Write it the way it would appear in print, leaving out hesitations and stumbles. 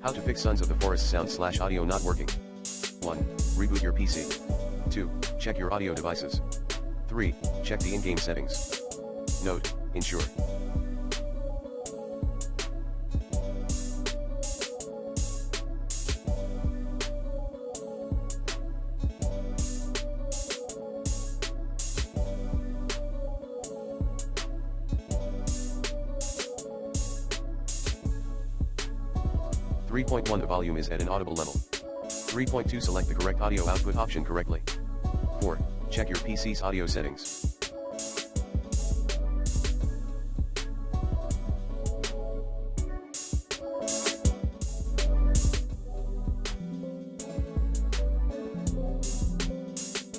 How to fix Sons of the Forest sound / audio not working. 1. Reboot your PC. 2. Check your audio devices. 3. Check the in-game settings. Note: ensure. .1 The volume is at an audible level. 3.2 Select the correct audio output option correctly. 4. Check your PC's audio settings.